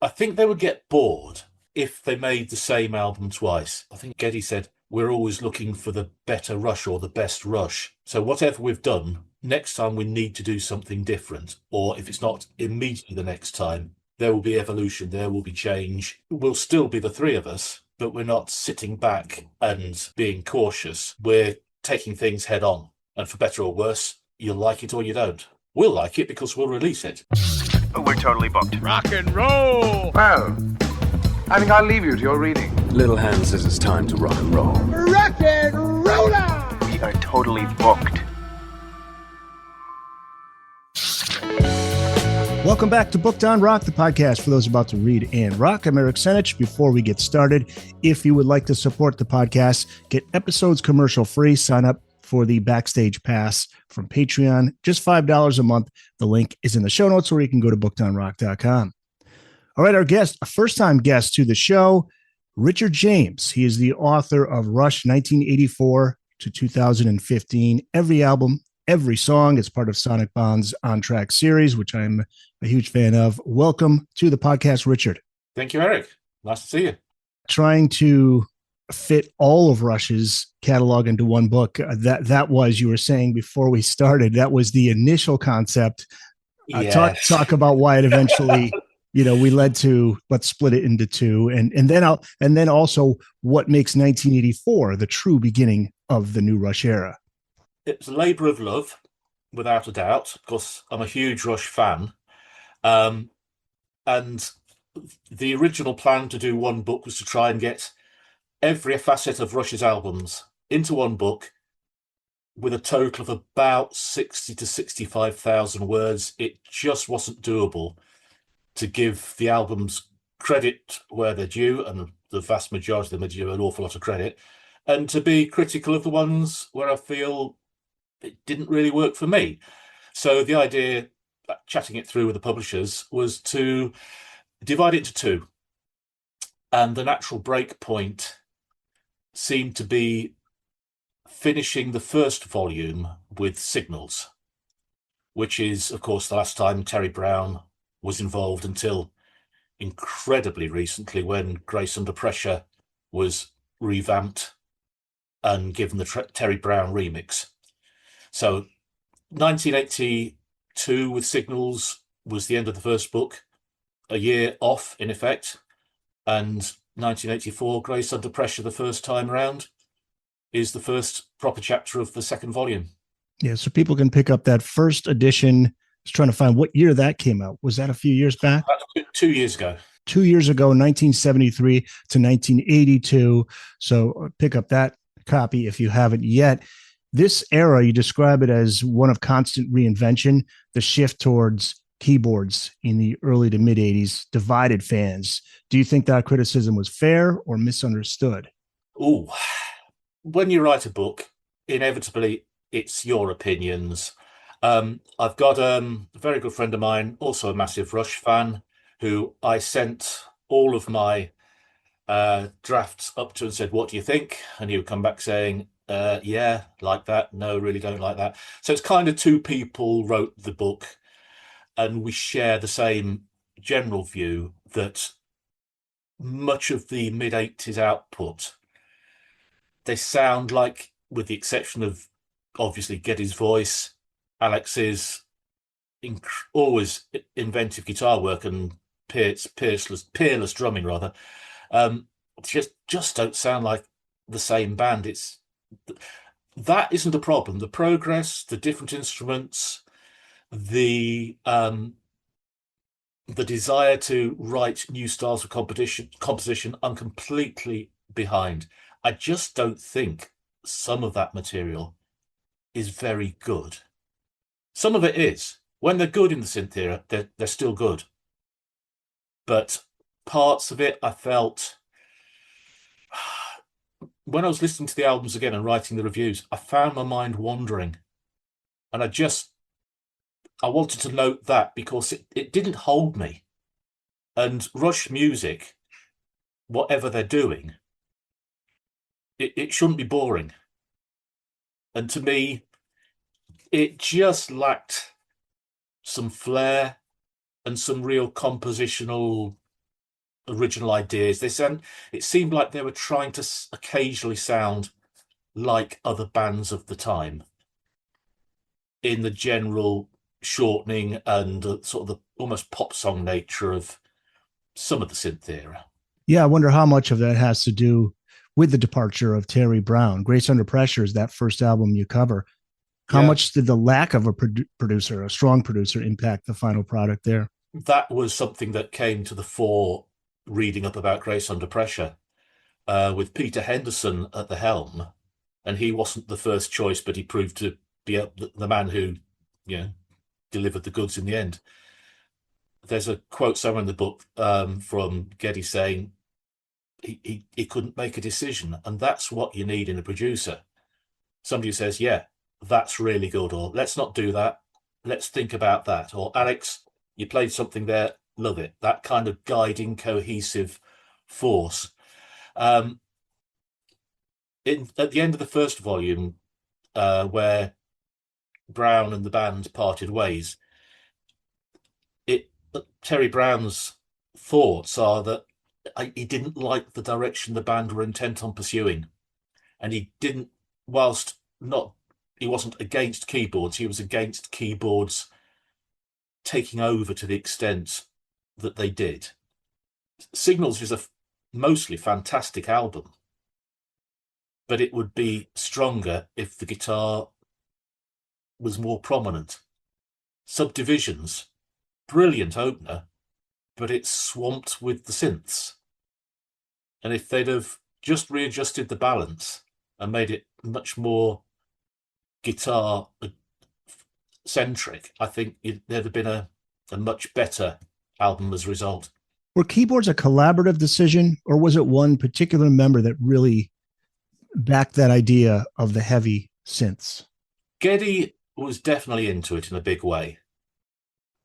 I think they would get bored if they made the same album twice. I think Geddy said, we're always looking for the better Rush or the best Rush. So whatever we've done, next time we need to do something different. Or if it's not immediately the next time, there will be evolution, there will be change. We'll still be the three of us, but we're not sitting back and being cautious. We're taking things head on. And for better or worse, you'll like it or you don't. We'll like it because we'll release it. We're totally booked. Rock and roll! Well, I think I'll leave you to your reading. Little Hand says it's time to rock and roll. Rock and roller! We are totally booked. Welcome back to Booked on Rock, the podcast for those about to read and rock. I'm Eric Senich. Before we get started, if you would like to support the podcast, get episodes commercial free, sign up for the Backstage Pass from Patreon, just $5 a month. The link is in the show notes, or you can go to bookedonrock.com. All right, our guest, a first-time guest to the show, Richard James. He is the author of Rush 1984 to 2015. Every album, every song is part of Sonic Bomb's On Track series, which I'm a huge fan of. Welcome to the podcast, Richard. Thank you, Eric. Nice to see you. Trying to fit all of Rush's catalog into one book. That was, you were saying before we started, that was the initial concept. Yes. Talk about why it eventually, we led to let's split it into two, and then also what makes 1984 the true beginning of the new Rush era. It's a labour of love, without a doubt. Of course, I'm a huge Rush fan, and the original plan to do one book was to try and get every facet of Rush's albums into one book with a total of about 60 to 65,000 words. It just wasn't doable to give the albums credit where they're due, and the vast majority of them are due an awful lot of credit, and to be critical of the ones where I feel it didn't really work for me. So the idea, chatting it through with the publishers, was to divide it into two. And the natural break point seemed to be finishing the first volume with Signals, which is, of course, the last time Terry Brown was involved until incredibly recently, when Grace Under Pressure was revamped and given the Terry Brown remix. So 1982 with Signals was the end of the first book, a year off in effect, and 1984, Grace Under Pressure, the first time around, is the first proper chapter of the second volume. Yeah, so people can pick up that first edition. I was trying to find what year that came out. Was that a few years back? That's 2 years ago. 2 years ago, 1973 to 1982. So pick up that copy if you haven't yet. This era, you describe it as one of constant reinvention. The shift towards keyboards in the early to mid 80s divided fans. Do you think that criticism was fair or misunderstood? Oh, when you write a book, inevitably it's your opinions. I've got a very good friend of mine, also a massive Rush fan, who I sent all of my drafts up to and said, what do you think? And he would come back saying, yeah, like that. No, really don't like that. So it's kind of two people wrote the book, and we share the same general view that much of the mid-80s output, they sound like, with the exception of obviously Geddy's voice, Alex's always inventive guitar work and peerless drumming rather, just don't sound like the same band. That isn't a problem. The progress, the different instruments, the desire to write new styles of composition, I'm completely behind. I just don't think some of that material is very good. Some of it is. When they're good in the synth era, they're still good. But parts of it, I felt, when I was listening to the albums again and writing the reviews, I found my mind wandering. And I wanted to note that because it didn't hold me. And Rush music, whatever they're doing, it shouldn't be boring. And to me, it just lacked some flair and some real compositional original ideas. It seemed like they were trying to occasionally sound like other bands of the time in the general shortening and sort of the almost pop song nature of some of the synth era. Yeah, I wonder how much of that has to do with the departure of Terry Brown. Grace Under Pressure is that first album you cover. How much did the lack of a producer, a strong producer, impact the final product there? That was something that came to the fore reading up about Grace Under Pressure, with Peter Henderson at the helm. And he wasn't the first choice, but he proved to be the man who, delivered the goods in the end. There's a quote somewhere in the book from Geddy saying he couldn't make a decision. And that's what you need in a producer. Somebody who says, yeah, that's really good, or let's not do that. Let's think about that. Or Alex, you played something there, love it. That kind of guiding, cohesive force. At the end of the first volume, where Brown and the band parted ways, Terry Brown's thoughts are that he didn't like the direction the band were intent on pursuing, and he didn't. Whilst he wasn't against keyboards, he was against keyboards taking over to the extent that they did. Signals is a mostly fantastic album, but it would be stronger if the guitar was more prominent. Subdivisions, brilliant opener, but it's swamped with the synths. And if they'd have just readjusted the balance and made it much more guitar centric, I think there'd have been a much better album as a result. Were keyboards a collaborative decision, or was it one particular member that really backed that idea of the heavy synths? Geddy was definitely into it in a big way.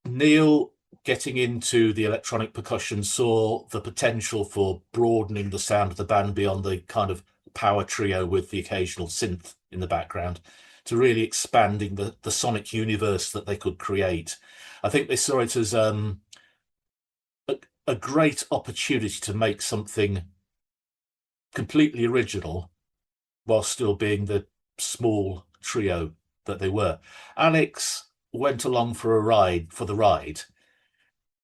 Neil, getting into the electronic percussion, saw the potential for broadening the sound of the band beyond the kind of power trio with the occasional synth in the background, to really expanding the sonic universe that they could create. I think they saw it as a great opportunity to make something completely original while still being the small trio that they were. Alex went along for the ride,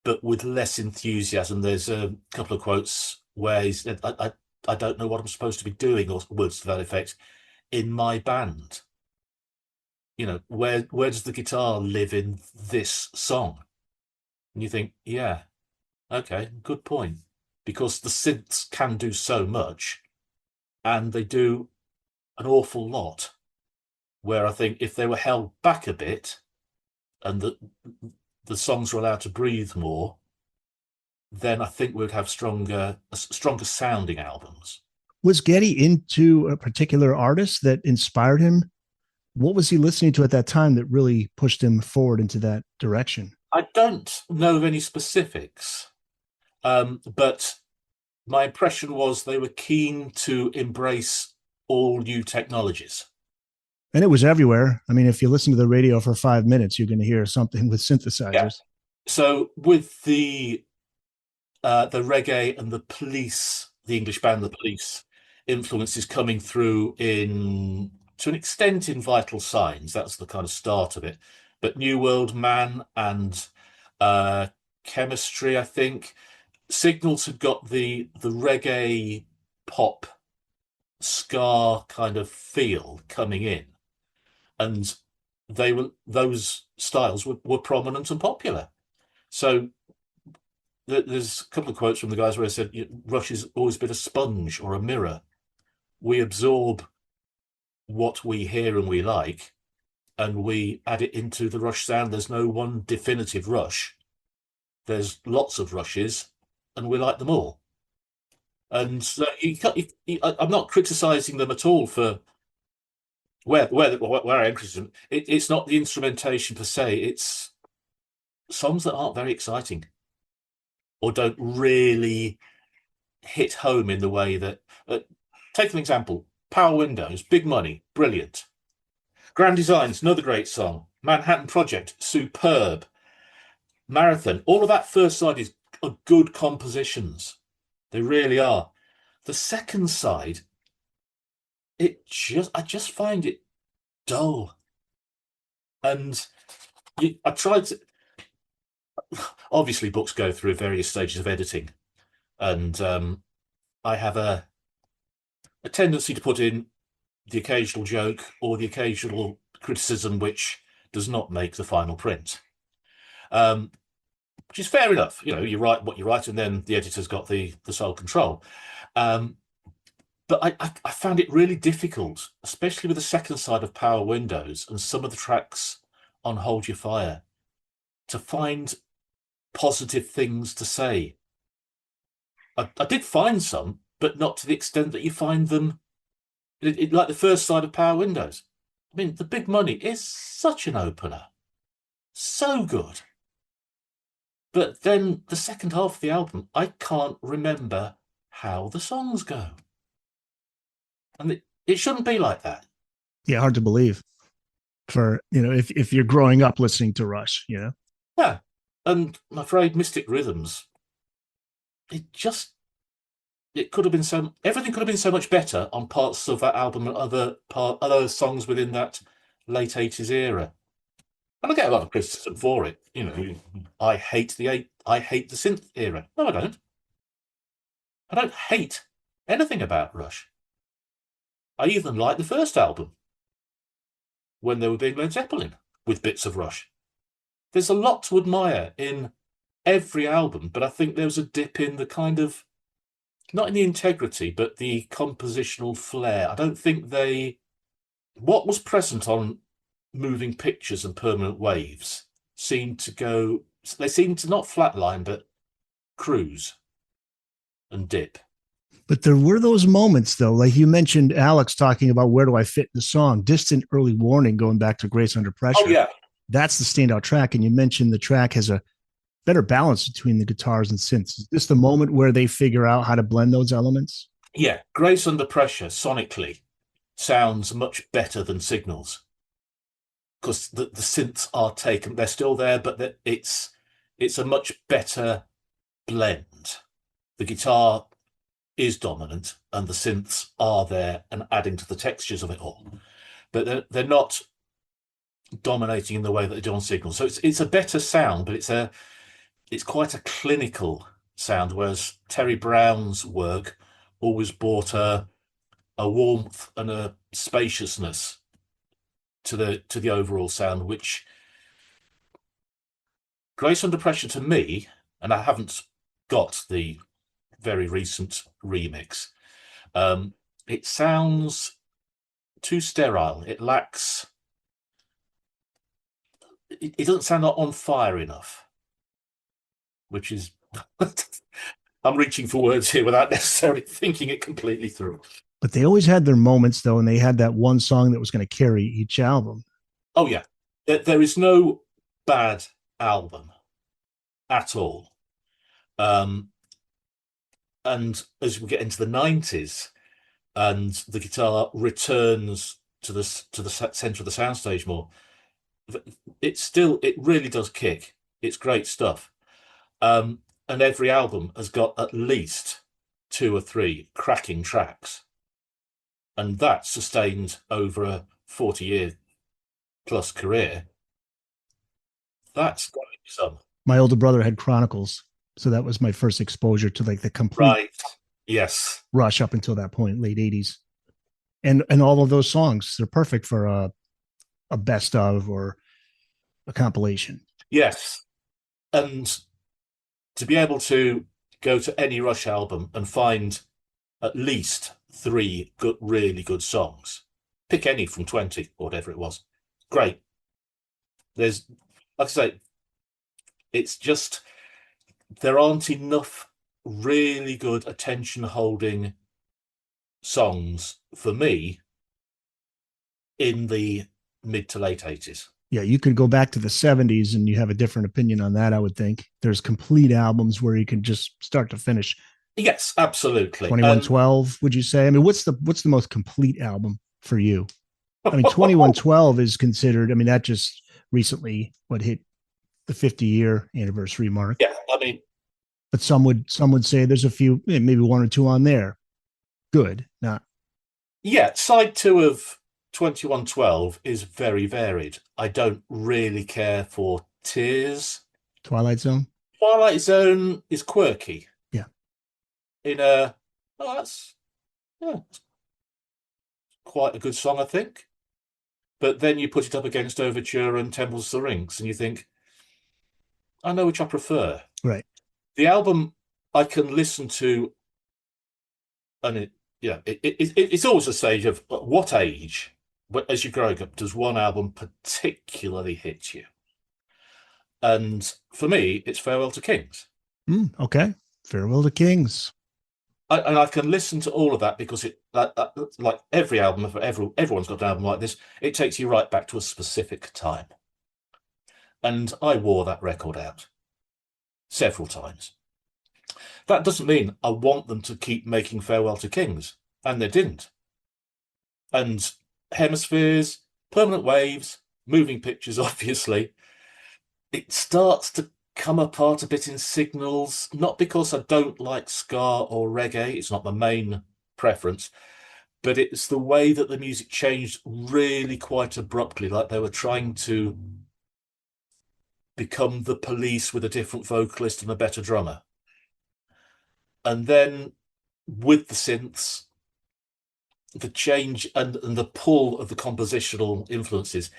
but with less enthusiasm. There's a couple of quotes where he said, I don't know what I'm supposed to be doing, or words to that effect, in my band. Where does the guitar live in this song? And you think, yeah, okay, good point. Because the synths can do so much, and they do an awful lot, where I think if they were held back a bit and the songs were allowed to breathe more, then I think we'd have stronger sounding albums. Was Geddy into a particular artist that inspired him? What was he listening to at that time that really pushed him forward into that direction? I don't know of any specifics, but my impression was they were keen to embrace all new technologies. And it was everywhere. I mean, if you listen to the radio for 5 minutes, you're going to hear something with synthesizers. Yeah. So with the reggae and the Police, the English band The Police, influences coming through to an extent in Vital Signs. That's the kind of start of it. But New World Man and Chemistry, I think. Signals had got the reggae pop ska kind of feel coming in. And those styles were prominent and popular. So there's a couple of quotes from the guys where I said, Rush has always been a sponge or a mirror. We absorb what we hear and we like, and we add it into the Rush sound. There's no one definitive Rush. There's lots of Rushes, and we like them all. And so I'm not criticizing them at all for where I interest them. It's not the instrumentation per se. It's songs that aren't very exciting or don't really hit home in the way that. Take an example: Power Windows, Big Money, brilliant. Grand Designs, another great song. Manhattan Project, superb. Marathon, all of that first side are good compositions. They really are. The second side, I just find it dull. And I tried to, obviously books go through various stages of editing, and I have a tendency to put in the occasional joke or the occasional criticism which does not make the final print, which is fair enough. You write what you write, and then the editor's got the sole control. But I found it really difficult, especially with the second side of Power Windows and some of the tracks on Hold Your Fire, to find positive things to say. I did find some, but not to the extent that you find them like the first side of Power Windows. I mean, The Big Money is such an opener. So good. But then the second half of the album, I can't remember how the songs go. And it shouldn't be like that. Yeah, hard to believe. For, if you're growing up listening to Rush, Yeah. And I'm afraid Mystic Rhythms, everything could have been so much better on parts of that album and other songs within that late 80s era. And I get a lot of criticism for it. I hate the synth era. No, I don't. I don't hate anything about Rush. I even like the first album, when they were being Led Zeppelin, with bits of Rush. There's a lot to admire in every album, but I think there was a dip in the kind of, not in the integrity, but the compositional flair. I don't think what was present on Moving Pictures and Permanent Waves seemed to not flatline, but cruise and dip. But there were those moments, though, like you mentioned Alex talking about where do I fit the song, Distant Early Warning, going back to Grace Under Pressure. Oh, yeah. That's the standout track. And you mentioned the track has a better balance between the guitars and synths. Is this the moment where they figure out how to blend those elements? Yeah. Grace Under Pressure, sonically, sounds much better than Signals. Because the synths are taken, they're still there, but it's a much better blend. The guitar is dominant and the synths are there and adding to the textures of it all, but they're not dominating in the way that they do on Signals. So it's a better sound, but it's quite a clinical sound, whereas Terry Brown's work always brought a warmth and a spaciousness to the overall sound, which Grace Under Pressure, to me, and I haven't got the very recent remix, it sounds too sterile. It lacks, it doesn't sound on fire enough, which is I'm reaching for words here without necessarily thinking it completely through. But they always had their moments, though, and they had that one song that was going to carry each album. Oh yeah, there is no bad album at all. And as we get into the 90s and the guitar returns to the center of the soundstage more, it really does kick. It's great stuff. And every album has got at least 2 or 3 cracking tracks. And that's sustained over a 40-year plus career. That's got to be some. My older brother had Chronicles, so that was my first exposure to like the complete Right. Yes. Rush up until that point, late 80s. And all of those songs, they're perfect for a best of or a compilation. Yes. And to be able to go to any Rush album and find at least 3 really good songs, pick any from 20 or whatever it was, great. There's, like I say, it's just, there aren't enough really good attention-holding songs for me in the mid to late 80s. Yeah, you could go back to the 70s and you have a different opinion on that, I would think. There's complete albums where you can just start to finish. Yes, absolutely. 2112, would you say? I mean, what's the most complete album for you? I mean, 2112 is considered, I mean, that just recently hit the 50-year anniversary mark. Yeah, I mean, But some would say there's a few, maybe one or two on there. Good, not. Yeah, side 2 of 2112 is very varied. I don't really care for Tears. Twilight Zone. Twilight Zone is quirky. Yeah. That's quite a good song, I think. But then you put it up against Overture and Temples of the Rings, and you think, I know which I prefer. Right. The album I can listen to, and it's always a stage of what age, but as you're growing up, does one album particularly hit you? And for me, it's Farewell to Kings. Okay. Farewell to Kings. And I can listen to all of that because like every album, everyone's got an album like this, it takes you right back to a specific time. And I wore that record out several times. That doesn't mean I want them to keep making Farewell to Kings, and they didn't. And Hemispheres, Permanent Waves, Moving Pictures, obviously, it starts to come apart a bit in Signals, not because I don't like ska or reggae, it's not my main preference, but it's the way that the music changed really quite abruptly, like they were trying to become the Police with a different vocalist and a better drummer. And then with the synths, the change and the pull of the compositional influences,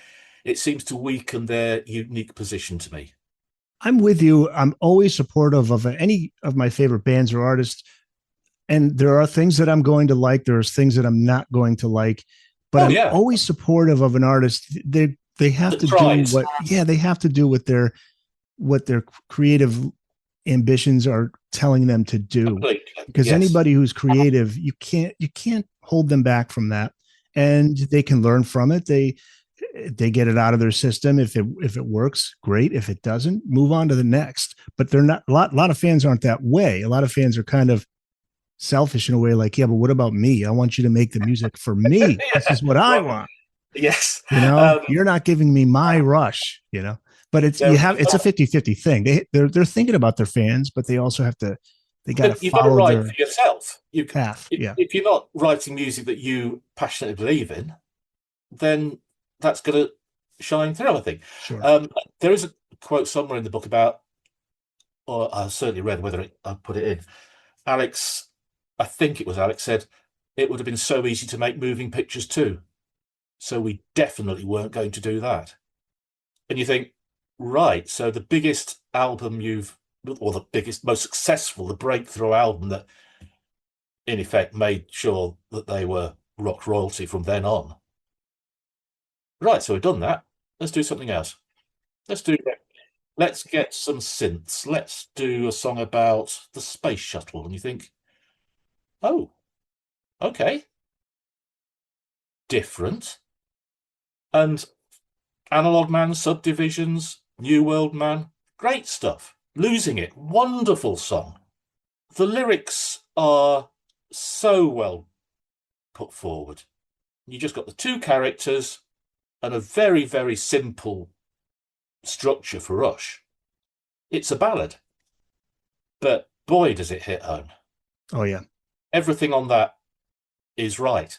it seems to weaken their unique position to me. I'm with you. I'm always supportive of any of my favorite bands or artists. And there are things that I'm going to like. There's things that I'm not going to like. But I'm always supportive of an artist. They have to do they have to do what their creative ambitions are telling them to do. Because anybody who's creative, you can't hold them back from that. And they can learn from it. They get it out of their system. If it works, great. If it doesn't, move on to the next. But they're not, a lot of fans aren't that way. A lot of fans are kind of selfish in a way, like, yeah, but what about me? I want you to make the music for me. This is what I want. Yes. You're not giving me my Rush, but it's a 50-50 thing. They're thinking about their fans, but they also have to, you've got to write for yourself. Path. If you're not writing music that you passionately believe in, then that's going to shine through, I think. Sure. There is a quote somewhere in the book about, or I certainly read whether I put it in. Alex, I think it was Alex, said it would have been so easy to make Moving Pictures too. So we definitely weren't going to do that. And you think, right, so the biggest album or the biggest, most successful, the breakthrough album that in effect made sure that they were rock royalty from then on. Right, so we've done that. Let's do something else. Let's get some synths. Let's do a song about the space shuttle. And you think, oh, okay. Different. And Analog Man, Subdivisions, New World Man, great stuff. Losing It, wonderful song. The lyrics are so well put forward. You just got the two characters and a very, very simple structure for Rush. It's a ballad, but boy, does it hit home. Oh, yeah. Everything on that is right.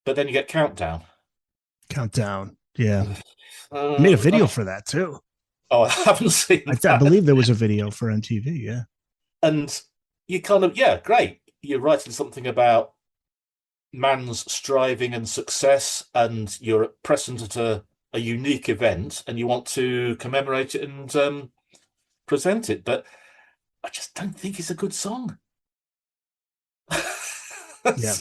But then you get Countdown. Yeah. Made a video for that too. Oh, I haven't seen that. I believe there was a video for MTV, yeah. And you kind of, great. You're writing something about man's striving and success, and you're present at a unique event, and you want to commemorate it and present it. But I just don't think it's a good song. Yeah.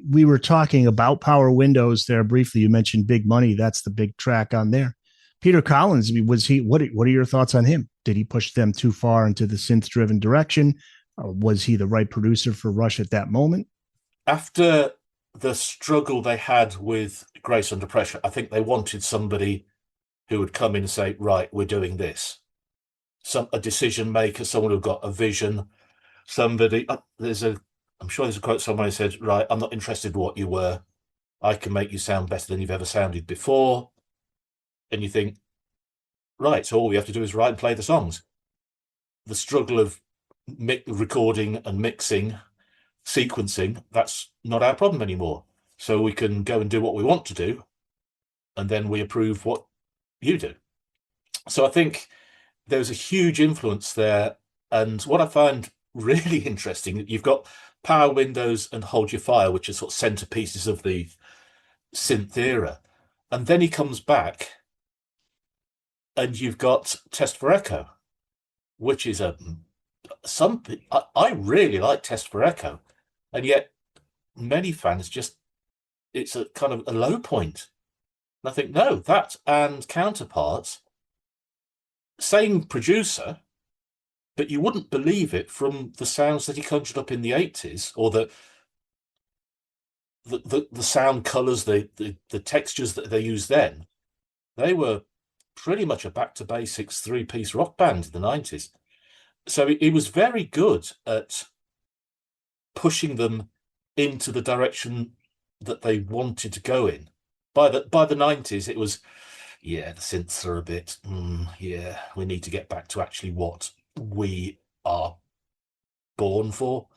We were talking about Power Windows there briefly. You mentioned Big Money. That's the big track on there. Peter Collins, what are your thoughts on him? Did he push them too far into the synth-driven direction? Was he the right producer for Rush at that moment? After the struggle they had with Grace Under Pressure, I think they wanted somebody who would come in and say, right, we're doing this. A decision maker, someone who got a vision, somebody, I'm sure there's a quote somewhere who said, right, I'm not interested in what you were. I can make you sound better than you've ever sounded before. And you think, right, so all we have to do is write and play the songs. The struggle of recording and mixing, sequencing, that's not our problem anymore. So we can go and do what we want to do, and then we approve what you do. So I think there's a huge influence there. And what I find really interesting, you've got Power Windows and Hold Your Fire, which are sort of centerpieces of the synth era. And then he comes back and you've got Test for Echo, which is I really like Test for Echo. And yet many fans it's a kind of a low point. And I think, no, that and Counterparts, same producer, but you wouldn't believe it from the sounds that he conjured up in the 80s, or the sound colors, the textures that they used then. They were pretty much a back to basics 3-piece rock band in the 90s. So he was very good at pushing them into the direction that they wanted to go in. By the 90s, it was, yeah, the synths are a bit, yeah, we need to get back to actually what we are born for.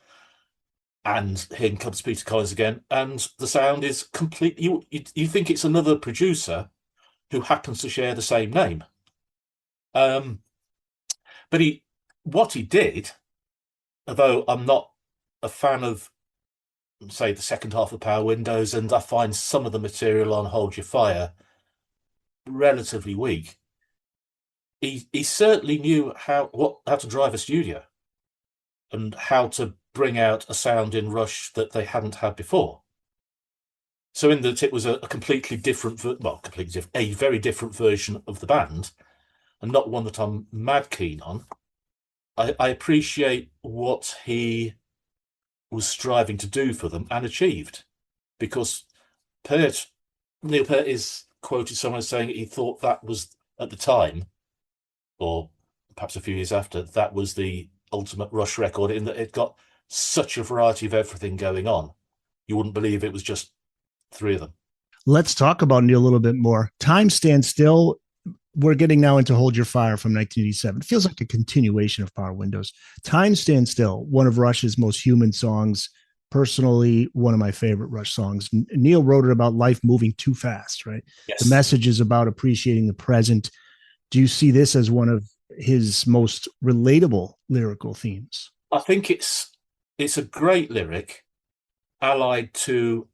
And here comes Peter Collins again, and the sound is completely, you think it's another producer who happens to share the same name. But what he did, although I'm not a fan of, say, the second half of Power Windows, and I find some of the material on Hold Your Fire relatively weak, he certainly knew how to drive a studio and how to bring out a sound in Rush that they hadn't had before. So in that it was a completely different, a very different version of the band, and not one that I'm mad keen on. I appreciate what he was striving to do for them and achieved, because Neil Peart is quoted someone saying he thought that was, at the time, or perhaps a few years after, that was the ultimate Rush record, in that it got such a variety of everything going on. You wouldn't believe it was just 3 of them. Let's talk about Neil a little bit more. Time Stands Still. We're getting now into Hold Your Fire from 1987. It feels like a continuation of Power Windows. Time Stands Still, one of Rush's most human songs. Personally, one of my favorite Rush songs. Neil wrote it about life moving too fast, right? Yes. The message is about appreciating the present. Do you see this as one of his most relatable lyrical themes? I think it's a great lyric allied to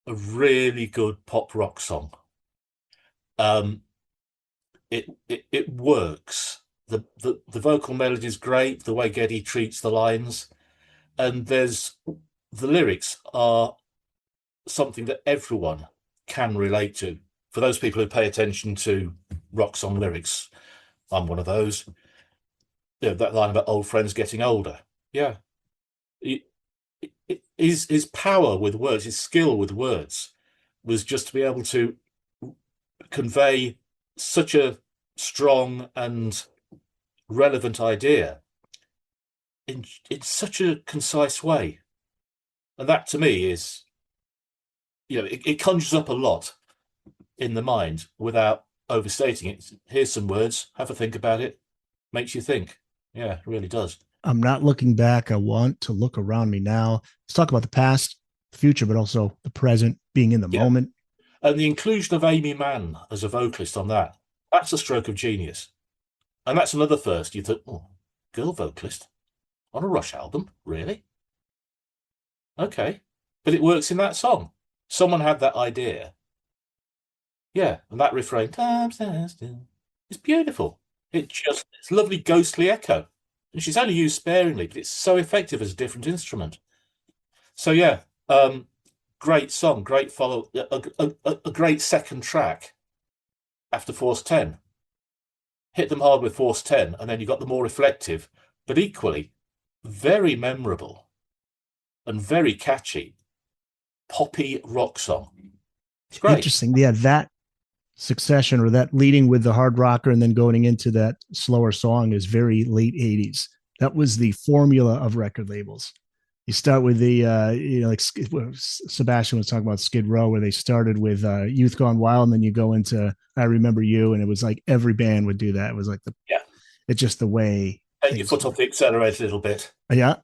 a really good pop rock song. It works. The vocal melody is great, the way Geddy treats the lines, and the lyrics are something that everyone can relate to. For those people who pay attention to rock song lyrics, I'm one of those. You know, that line about old friends getting older. Yeah. His power with words, his skill with words, was just to be able to convey such a strong and relevant idea in such a concise way. And that, to me, is, it conjures up a lot in the mind without overstating it. Here's some words, have a think about it, makes you think. Yeah, it really does. I'm not looking back. I want to look around me now. Let's talk about the past, the future, but also the present, being in the moment. And the inclusion of Amy Mann as a vocalist on that's a stroke of genius. And that's another first. You thought, oh, girl vocalist on a Rush album? Really? Okay. But it works in that song. Someone had that idea. Yeah, and that refrain, time stands still, it's beautiful. It's lovely ghostly echo. And she's only used sparingly, but it's so effective as a different instrument. So yeah, great song, great follow, a great second track after Force 10. Hit them hard with Force 10, and then you got the more reflective, but equally very memorable and very catchy poppy rock song. It's great. Interesting. Yeah, that succession, or that leading with the hard rocker and then going into that slower song, is very late 80s. That was the formula of record labels. You start with the, like Sebastian was talking about Skid Row, where they started with Youth Gone Wild, and then you go into I Remember You, and it was like every band would do that. It was like it's just the way. Take your foot off the accelerator a little bit. Yeah.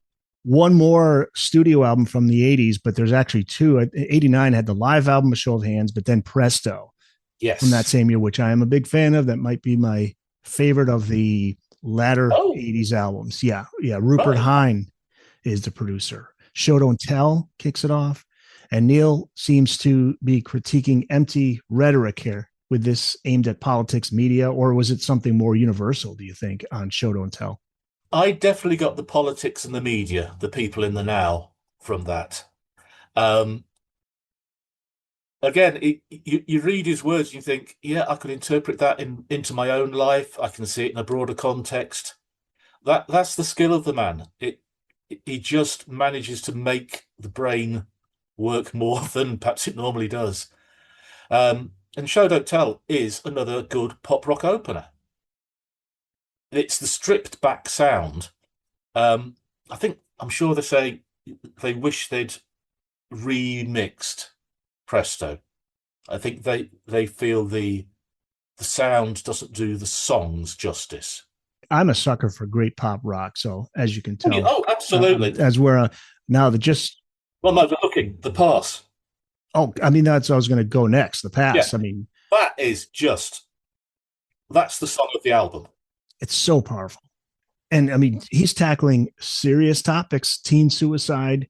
One more studio album from the 80s, but there's actually two. 89 had the live album, A Show of Hands, but then Presto. Yes. From that same year, which I am a big fan of. That might be my favorite of the latter 80s albums. Yeah. Rupert Hine is the producer. Show Don't Tell kicks it off. And Neil seems to be critiquing empty rhetoric here with this aimed at politics, media, or was it something more universal, do you think, on Show Don't Tell? I definitely got the politics and the media, the people in the now from that. Again, you read his words and you think, yeah, I could interpret that into my own life. I can see it in a broader context. That's the skill of the man. He just manages to make the brain work more than perhaps it normally does. And Show Don't Tell is another good pop rock opener. It's the stripped back sound. I'm sure they say they wish they'd remixed Presto. I think they feel the sound doesn't do the songs justice. I'm a sucker for great pop rock, so as you can tell. Oh, absolutely. As we're now Well, no, but looking, The Pass. Oh, I mean, that's I was going to go next. The Pass. Yeah. I mean, that's the song of the album. It's so powerful. And I mean, he's tackling serious topics, teen suicide.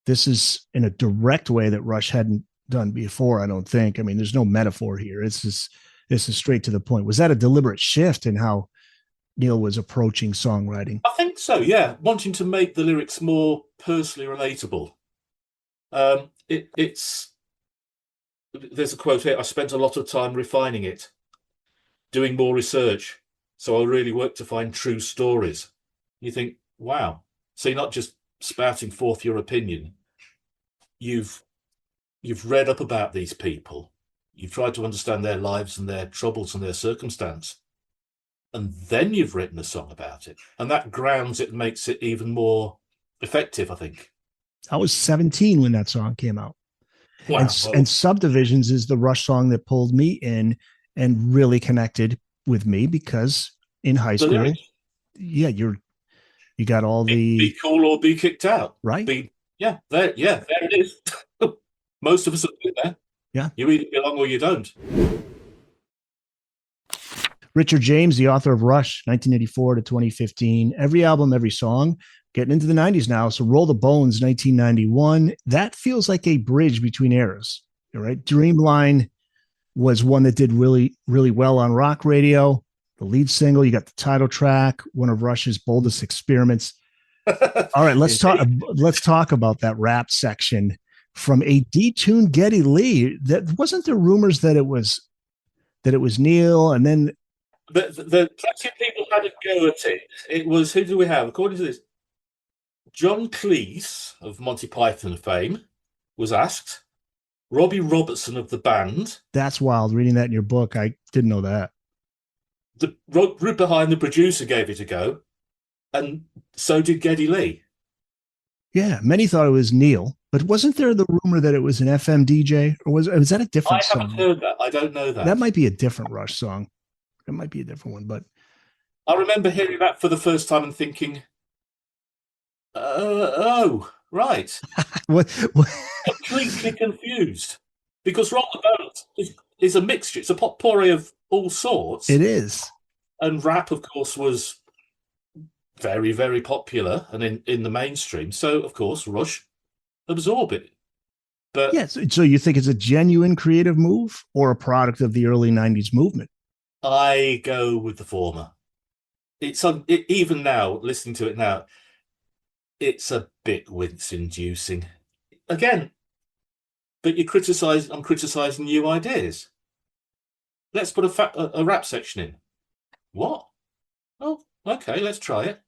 This is in a direct way that Rush hadn't done before, I don't think. I mean, there's no metaphor here. This is straight to the point. Was that a deliberate shift in how Neil was approaching songwriting? I think so, yeah. Wanting to make the lyrics more personally relatable. There's a quote here, I spent a lot of time refining it, doing more research. So I really worked to find true stories. You think, wow. So you're not just spouting forth your opinion. You've read up about these people. You've tried to understand their lives and their troubles and their circumstance. And then you've written a song about it. And that grounds it and makes it even more effective, I think. I was 17 when that song came out. Wow. And Subdivisions is the Rush song that pulled me in and really connected with me, because in high school, you got all the be cool or be kicked out, right? There it is. Most of us have been there. Yeah, you either belong or you don't. Richard James, the author of Rush, 1984 to 2015, every album, every song, getting into the 90s now. So Roll the Bones, 1991. That feels like a bridge between eras. All right, Dreamline was one that did really, really well on rock radio. The lead single, you got the title track, one of Rush's boldest experiments. All right, let's talk about that rap section from a detuned Geddy Lee. That wasn't there rumors that it was Neil, and then the plenty of people had a go at it. It was, who do we have? According to this, John Cleese of Monty Python fame was asked. Robbie Robertson of the band. That's wild. Reading that in your book, I didn't know that. The Rupert Hine, the producer, gave it a go, and so did Geddy Lee. Yeah, many thought it was Neil, but wasn't there the rumor that it was an FM DJ, or was that a different song? I haven't heard that. I don't know that. That might be a different Rush song. It might be a different one, but I remember hearing that for the first time and thinking, oh, right. what? Completely confused, because Rock the Bones is a mixture. It's a potpourri of all sorts. It is. And rap, of course, was very, very popular and in the mainstream. So, of course, Rush absorb it. But yes, so you think it's a genuine creative move or a product of the early 90s movement? I go with the former. Even now, listening to it now, it's a bit wince-inducing. Again, but I'm criticizing new ideas. Let's put a rap section in. What? Oh, okay, let's try it.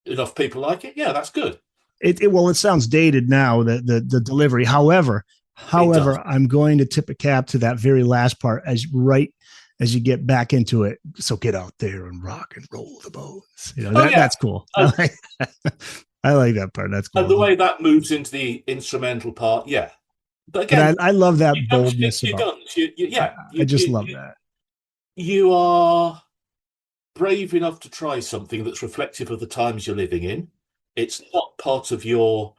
Enough people like it? Yeah, that's good. Well, it sounds dated now, the delivery. However, I'm going to tip a cap to that very last part right as you get back into it. So get out there and rock and roll the bones. That's cool. I like that part. That's cool. And the way that moves into the instrumental part, yeah. But But again, I love that you don't boldness stick to your about. guns. Yeah, I just love that. You are brave enough to try something that's reflective of the times you're living in. It's not part of your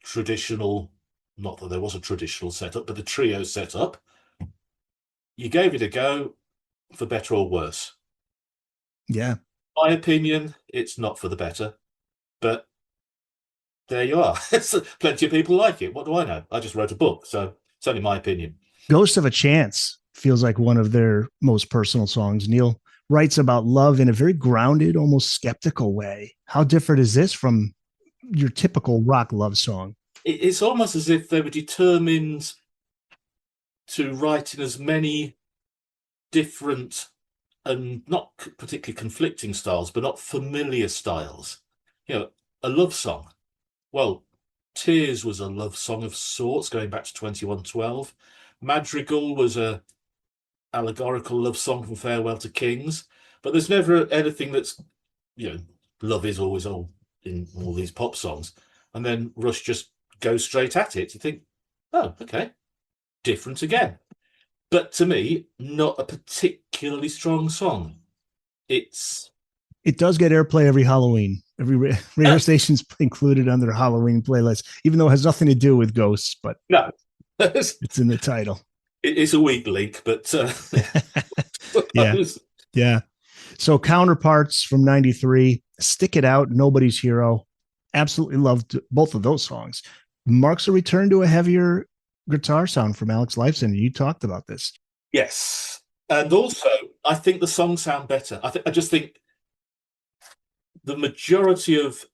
traditional, not that there was a traditional setup, but the trio setup. You gave it a go, for better or worse. Yeah. My opinion, it's not for the better, but there you are. Plenty of people like it. What do I know? I just wrote a book, so it's only my opinion. Ghost of a Chance feels like one of their most personal songs. Neil writes about love in a very grounded, almost skeptical way. How different is this from your typical rock love song? It's almost as if they were determined to write in as many different and not particularly conflicting styles, but not familiar styles. You know, a love song. Well, Tears was a love song of sorts, going back to 2112. Madrigal was a allegorical love song from Farewell to Kings. But there's never anything that's, love is always all in all these pop songs. And then Rush just goes straight at it. You think, oh, okay, different again. But to me, not a particularly strong song. It does get airplay every Halloween. Every radio station's included on their Halloween playlist, even though it has nothing to do with ghosts, but no, it's in the title. It's a weak link, but yeah. So Counterparts from 93, Stick It Out, Nobody's Hero. Absolutely loved both of those songs. Marks a return to a heavier guitar sound from Alex Lifeson. You talked about this. Yes. And also, I think the songs sound better. I just think the majority of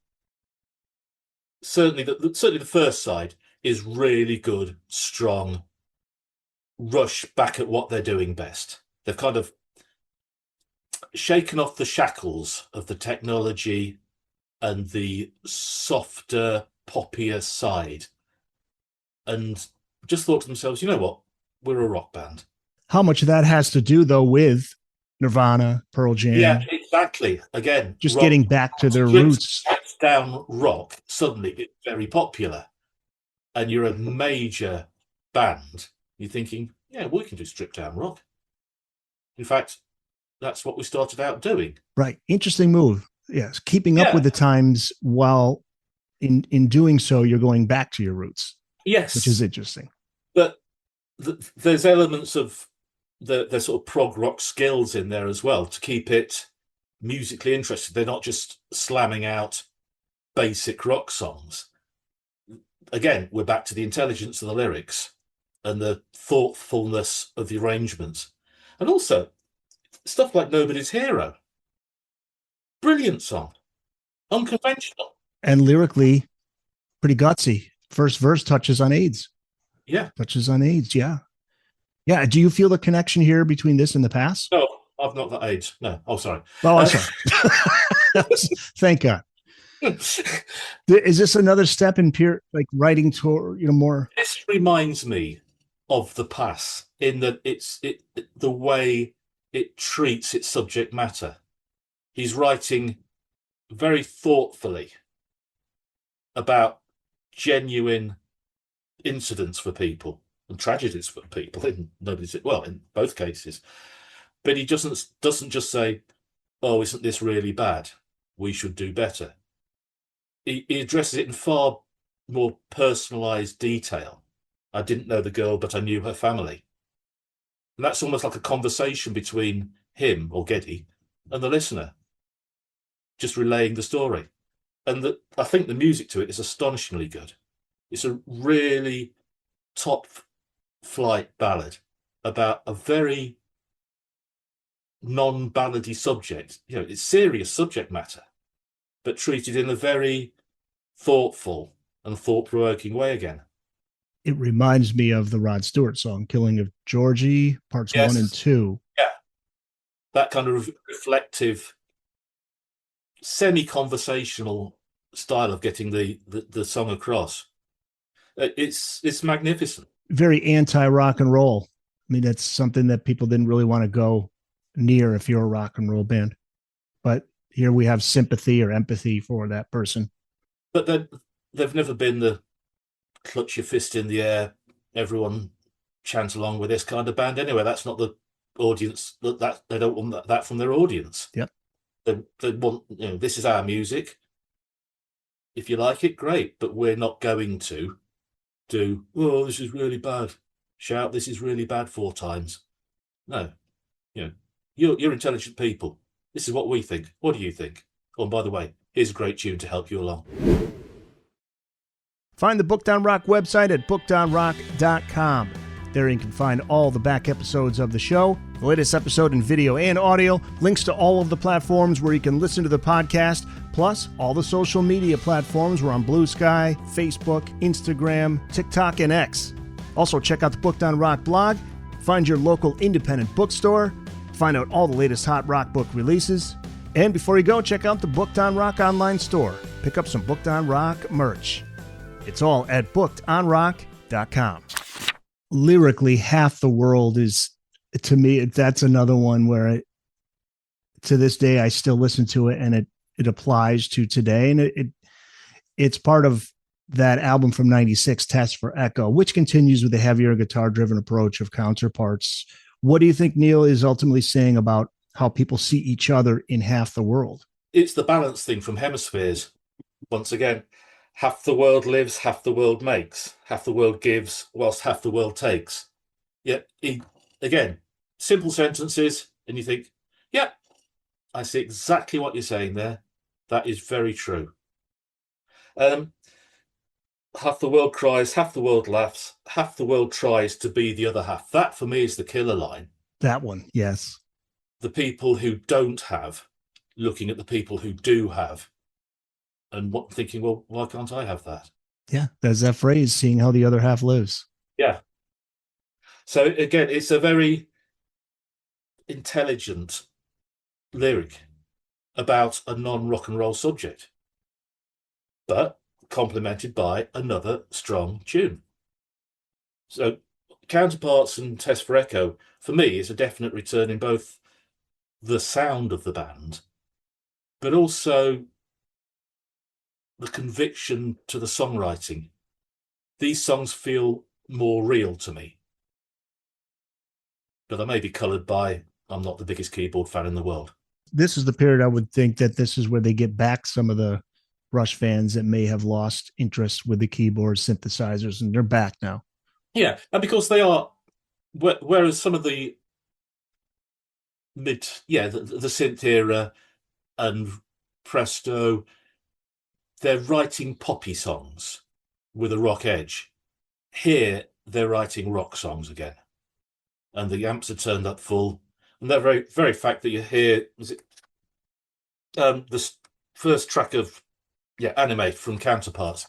certainly the first side is really good, strong. Rush back at what they're doing best. They've kind of shaken off the shackles of the technology and the softer, poppier side, and just thought to themselves, you know what? We're a rock band. How much of that has to do, though, with Nirvana, Pearl Jam? Yeah, exactly. Again, just getting back to their roots. Down rock, suddenly it's very popular, and you're a major band. You're thinking, yeah, we can do stripped down rock. In fact, that's what we started out doing. Right. Interesting move. Yes. Keeping up with the times while in doing so, you're going back to your roots. Yes. Which is interesting. But there's elements of the sort of prog rock skills in there as well to keep it musically interesting. They're not just slamming out basic rock songs. Again, we're back to the intelligence of the lyrics and the thoughtfulness of the arrangements. And also, stuff like Nobody's Hero. Brilliant song. Unconventional. And lyrically, pretty gutsy. First verse touches on AIDS. Yeah. Touches on AIDS, yeah. Yeah, do you feel the connection here between this and the past? No, I've not got AIDS. No. Oh, sorry. Oh, I'm sorry. Thank God. Is this another step in pure, like, writing toward, more? This reminds me of the past in that it's the way it treats its subject matter. He's writing very thoughtfully about genuine incidents for people and tragedies for people in both cases. But he doesn't just say, oh, isn't this really bad? We should do better. He addresses it in far more personalized detail. I didn't know the girl, but I knew her family. And that's almost like a conversation between him, or Geddy, and the listener, just relaying the story. And I think the music to it is astonishingly good. It's a really top flight ballad about a very non-ballady subject. It's serious subject matter, but treated in a very thoughtful and thought-provoking way again. It reminds me of the Rod Stewart song, Killing of Georgie, parts 1 and 2. Yeah. That kind of reflective, semi-conversational style of getting the song across. It's magnificent. Very anti-rock and roll. I mean, that's something that people didn't really want to go near if you're a rock and roll band. But here we have sympathy or empathy for that person. But then they've never been the clutch your fist in the air, everyone chant along with this kind of band anyway. That's not the audience, that they don't want that from their audience. Yep. They want, this is our music. If you like it, great, but we're not going to do, oh, this is really bad. Shout, this is really bad 4 times. No. You're intelligent people. This is what we think. What do you think? Oh, and by the way, here's a great tune to help you along. Find the Booked on Rock website at bookedonrock.com. There you can find all the back episodes of the show, the latest episode in video and audio, links to all of the platforms where you can listen to the podcast, plus all the social media platforms. We're on Blue Sky, Facebook, Instagram, TikTok, and X. Also, check out the Booked on Rock blog, find your local independent bookstore, find out all the latest hot rock book releases, and before you go, check out the Booked on Rock online store. Pick up some Booked on Rock merch. It's all at bookedonrock.com. Lyrically, Half the World is, to me, that's another one where to this day I still listen to it, and it applies to today, and it's part of that album from '96, Test for Echo, which continues with the heavier guitar-driven approach of Counterparts. What do you think Neil is ultimately saying about how people see each other in Half the World? It's the balance thing from Hemispheres. Once again, half the world lives, half the world makes, half the world gives, whilst half the world takes. Yeah, again, simple sentences, and you think, yeah, I see exactly what you're saying there. That is very true. Half the world cries, half the world laughs, half the world tries to be the other half. That, for me, is the killer line. That one, yes. The people who don't have, looking at the people who do have, and thinking, well, why can't I have that? Yeah, there's that phrase, seeing how the other half lives. Yeah. So again, it's a very intelligent lyric about a non-rock and roll subject, but complemented by another strong tune. So Counterparts and Test for Echo, for me, is a definite return in both the sound of the band, but also the conviction to the songwriting. These songs feel more real to me, but I may be coloured by I'm not the biggest keyboard fan in the world. This is the period I would think that this is where they get back some of the Rush fans that may have lost interest with the keyboards, synthesizers, and they're back now. Yeah, and because they are, whereas some of the the synth era and Presto, they're writing poppy songs with a rock edge. Here, they're writing rock songs again. And the amps are turned up full. And that very, very fact that you hear, the first track of Anime from Counterparts,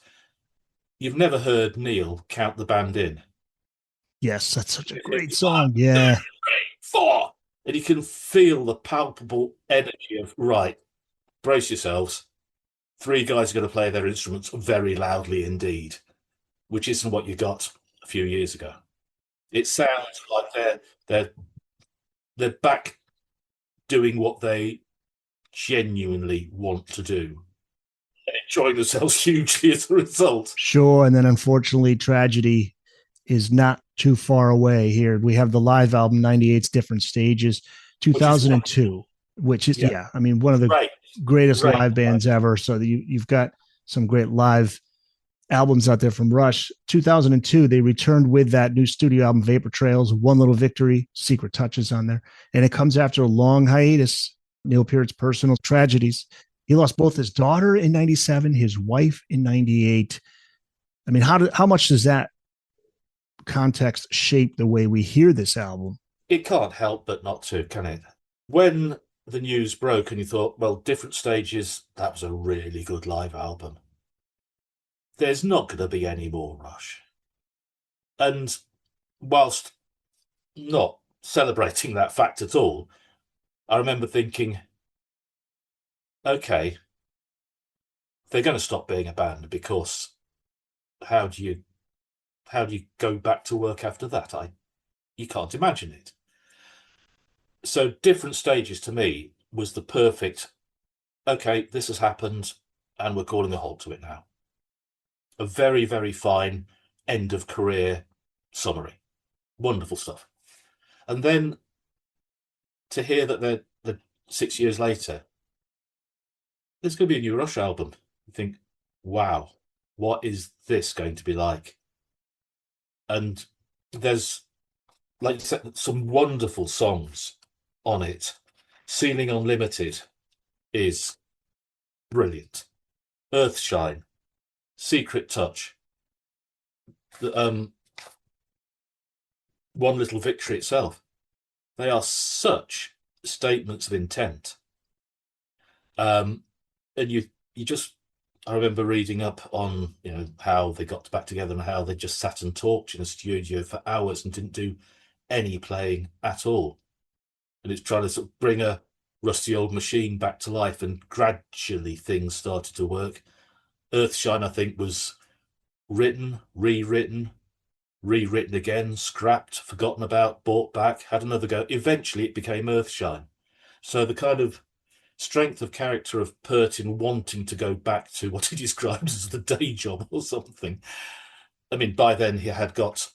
you've never heard Neil count the band in. Yes, that's such a great song. Yeah. 3, 4! And you can feel the palpable energy of, right, brace yourselves. 3 guys are going to play their instruments very loudly indeed, which isn't what you got a few years ago. It sounds like they're back doing what they genuinely want to do and enjoying themselves hugely as a result. Sure. And then unfortunately, tragedy is not too far away here. We have the live album, 98's Different Stages, 2002, which is I mean, one of the greatest live bands ever. So you've got some great live albums out there from Rush. 2002, they returned with that new studio album, Vapor Trails, One Little Victory, Secret Touches on there. And it comes after a long hiatus. Neil Peart's personal tragedies. He lost both his daughter in 97, his wife in 98. I mean, how much does that context shape the way we hear this album? It can't help but not to, can it? When the news broke and you thought, well, Different Stages, that was a really good live album. There's not going to be any more Rush. And whilst not celebrating that fact at all, I remember thinking, okay, they're going to stop being a band, because how do you go back to work after that? You can't imagine it. So Different Stages to me was the perfect, okay, this has happened and we're calling a halt to it now. a very, very fine end of career summary. Wonderful stuff. And then to hear that they're 6 years later, there's going to be a new Rush album. You think, wow, what is this going to be like? And there's, like you said, some wonderful songs on it. Ceiling Unlimited is brilliant. Earthshine, Secret Touch, One Little Victory itself. They are such statements of intent. And you just, I remember reading up on, how they got back together and how they just sat and talked in a studio for hours and didn't do any playing at all. And it's trying to sort of bring a rusty old machine back to life, and gradually things started to work. Earthshine, I think, was written, rewritten again, scrapped, forgotten about, bought back, had another go. Eventually it became Earthshine. So the kind of strength of character of Pertin wanting to go back to what he describes as the day job or something. I mean, by then he had got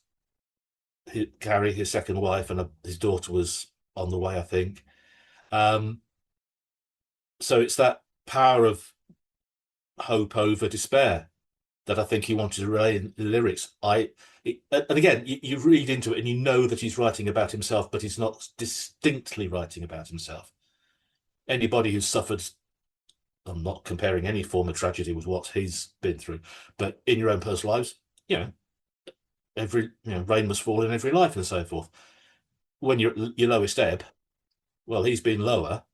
Carrie, his second wife, and his daughter was on the way, I think. So it's that power of hope over despair that I think he wanted to relay in the lyrics. And again, you read into it and you know that he's writing about himself, but he's not distinctly writing about himself. Anybody who's suffered, I'm not comparing any form of tragedy with what he's been through, but in your own personal lives, rain must fall in every life and so forth. When you're at your lowest ebb, well, he's been lower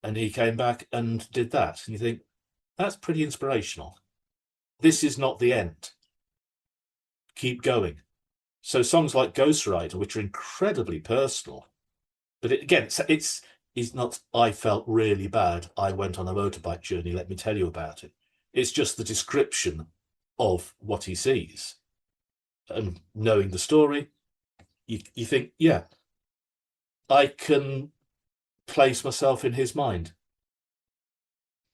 and he came back and did that. And you think, that's pretty inspirational. This is not the end. Keep going. So songs like Ghost Rider, which are incredibly personal, but it's not, I felt really bad, I went on a motorbike journey, let me tell you about it. It's just the description of what he sees. And knowing the story, you think, yeah, I can place myself in his mind.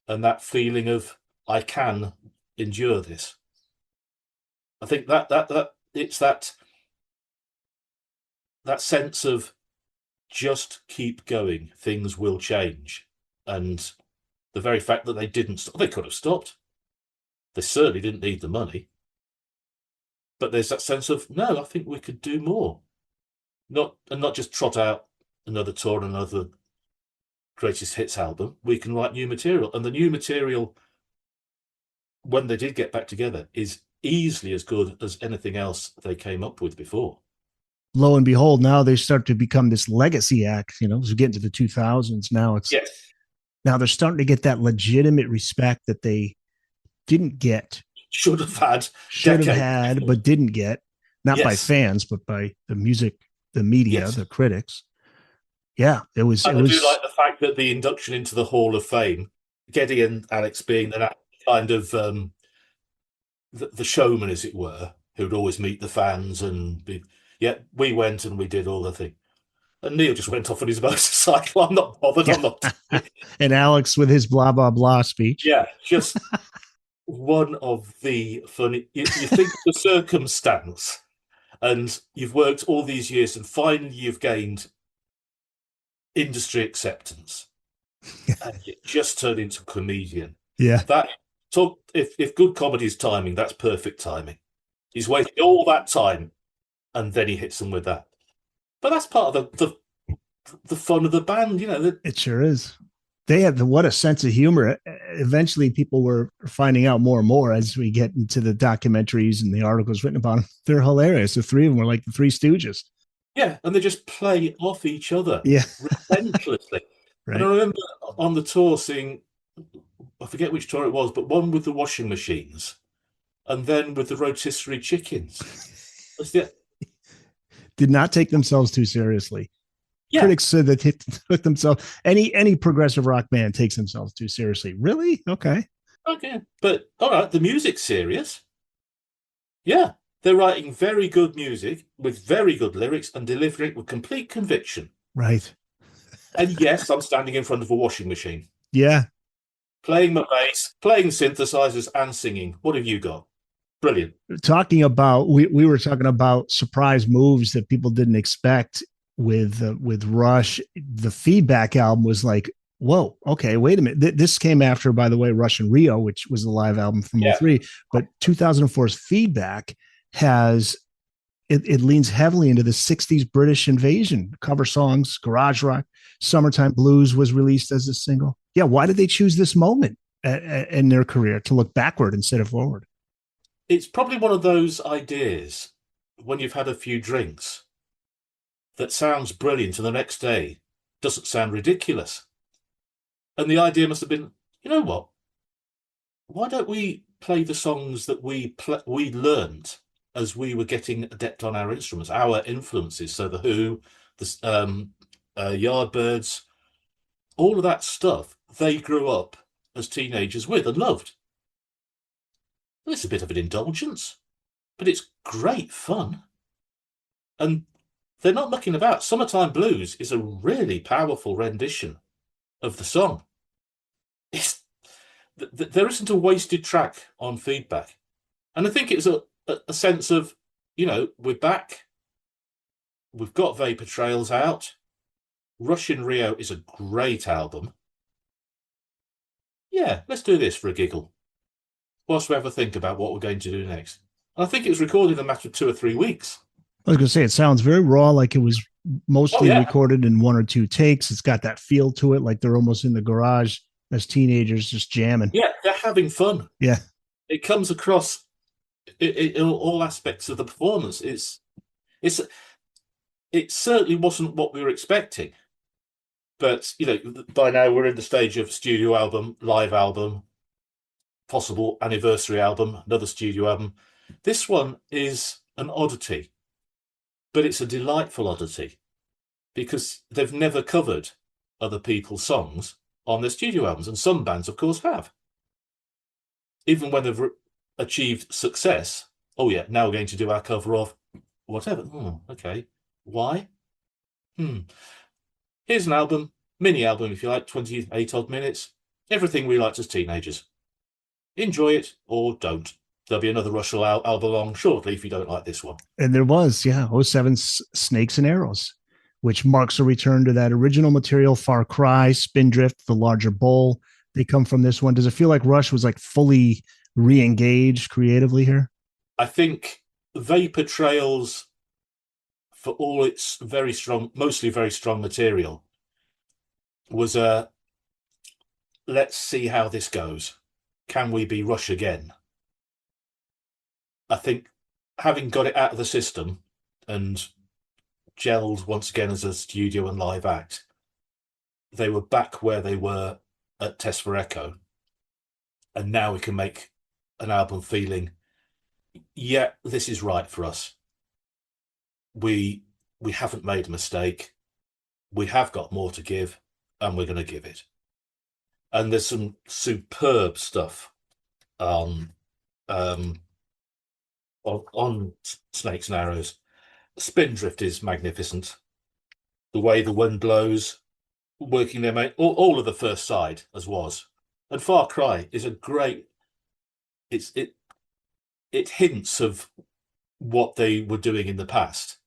And that feeling of, I can endure this. I think that it's that sense of just keep going, things will change. And the very fact that they didn't stop, they could have stopped. They certainly didn't need the money. But there's that sense of, no, I think we could do more. Not just trot out another tour and another greatest hits album. We can write new material. And the new material, when they did get back together, is easily as good as anything else they came up with before. Lo and behold, now they start to become this legacy act, as we get into the 2000s. Now now they're starting to get that legitimate respect that they didn't get. Should have had, but didn't get, not by fans, but by the music, the media, the critics. Yeah, it was. I do like the fact that the induction into the Hall of Fame, Geddy and Alex being that kind of the showman, as it were, who'd always meet the fans and we went and we did all the thing. And Neil just went off on his motorcycle. I'm not bothered. Yeah. I'm not. And Alex with his blah, blah, blah speech. Yeah, just one of the funny. You think the circumstance, and you've worked all these years, and finally you've gained industry acceptance, and you just turn into a comedian. Yeah. If good comedy is timing, that's perfect timing. He's waited all that time, and then he hits them with that. But that's part of the fun of the band, It sure is. They had what a sense of humor. Eventually, people were finding out more and more as we get into the documentaries and the articles written about them. They're hilarious. The three of them were like the Three Stooges. Yeah, and they just play off each other relentlessly. Right. And I remember on the tour seeing, I forget which tour it was, but one with the washing machines and then with the rotisserie chickens. Did not take themselves too seriously. Yeah. Critics said that they took themselves, any progressive rock band takes themselves too seriously. Really? Okay. But all right, the music's serious. Yeah. They're writing very good music with very good lyrics and delivering it with complete conviction. Right. And yes, I'm standing in front of a washing machine. Yeah. Playing my bass, playing synthesizers and singing. What have you got? Brilliant. Talking about, we were talking about surprise moves that people didn't expect with Rush. The Feedback album was like, whoa, okay, wait a minute. This came after, by the way, Rush and Rio, which was the live album from Yeah. 03. But 2004's Feedback has, it leans heavily into the 60s British invasion cover songs, garage rock. Summertime Blues was released as a single. Yeah, why did they choose this moment in their career to look backward instead of forward? It's probably one of those ideas when you've had a few drinks that sounds brilliant and the next day doesn't sound ridiculous. And the idea must have been, you know what? Why don't we play the songs that we learned as we were getting adept on our instruments, our influences? So the Who, the Yardbirds, all of that stuff they grew up as teenagers with and loved. It's a bit of an indulgence, but it's great fun. And they're not mucking about. Summertime Blues is a really powerful rendition of the song. There isn't a wasted track on Feedback. And I think it's a sense of, we're back. We've got Vapor Trails out. Rush in Rio is a great album. Yeah, let's do this for a giggle, whilst we have a think about what we're going to do next. And I think it was recorded in a matter of 2 or 3 weeks. I was going to say, it sounds very raw, like it was mostly recorded in 1 or 2 takes. It's got that feel to it, like they're almost in the garage as teenagers just jamming. Yeah, they're having fun. Yeah. It comes across in all aspects of the performance. It certainly wasn't what we were expecting. But, by now we're in the stage of studio album, live album, possible anniversary album, another studio album. This one is an oddity, but it's a delightful oddity because they've never covered other people's songs on their studio albums. And some bands, of course, have. Even when they've achieved success, oh yeah, now we're going to do our cover of whatever. Okay. Why? Here's an album, mini album, if you like, 28 odd minutes. Everything we liked as teenagers. Enjoy it or don't. There'll be another Rush album along shortly if you don't like this one. And there was, 07 Snakes and Arrows, which marks a return to that original material. Far Cry, Spindrift, The Larger Bowl. They come from this one. Does it feel like Rush was like fully re-engaged creatively here? I think Vapor Trails, for all its very strong, mostly very strong material, was a let's see how this goes. Can we be Rush again? I think having got it out of the system and gelled once again as a studio and live act, they were back where they were at Test for Echo. And now we can make an album feeling, yeah, this is right for us. We haven't made a mistake. We have got more to give, and we're going to give it. And there's some superb stuff on Snakes and Arrows. Spindrift is magnificent. The way the wind blows, working their mate, all of the first side as was. And Far Cry is a great. It hints of what they were doing in the past,